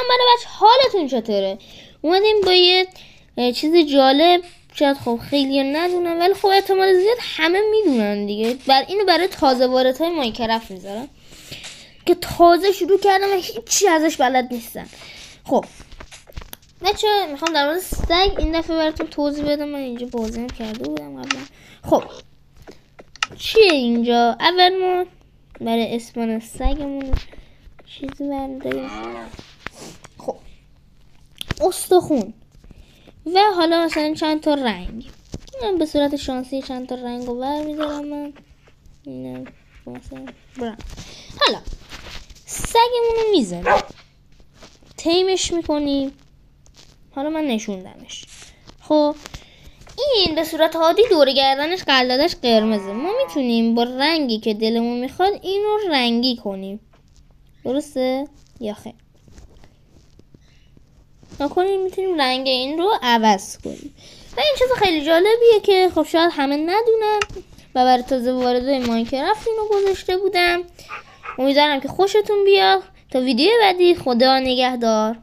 برای بچه حالتون چطوره؟ اومدیم با یه چیز جالب، شاید خب خیلی ندونن ولی خب احتمال زیاد همه میدونن دیگه. اینو برای تازه واردهای ماینکرافت میذارم که تازه شروع کردم و هیچی ازش بلد نیستم. خب بچه میخوام در مورد سگ این دفعه براتون توضیح بدم. من اینجا بازی هم کرده بودم قبلا. خب چیه اینجا؟ اول ما برای اسم سگمون چیزی برداریم. خب استخون و حالا مثلا چند تا رنگ. من به صورت شانسی چند تا رنگ رو برمیدارم. من اینه مثلا برم. حالا سگمون رو میزنیم، تیمش میکنیم. حالا من نشوندمش. خب این به صورت عادی دور گردنش قلادش قرمزه. ما میتونیم با رنگی که دلمون میخواد اینو رنگی کنیم. درسته یا خیر؟ نکنیم میتونیم رنگ این رو عوض کنیم و این چیز خیلی جالبیه که خب شاید همه ندونن و برای تازه وارده ماینکرافت اینو گذاشته بودم. امیدوارم که خوشتون بیاد. تا ویدیو بعدی، خدا نگهدار.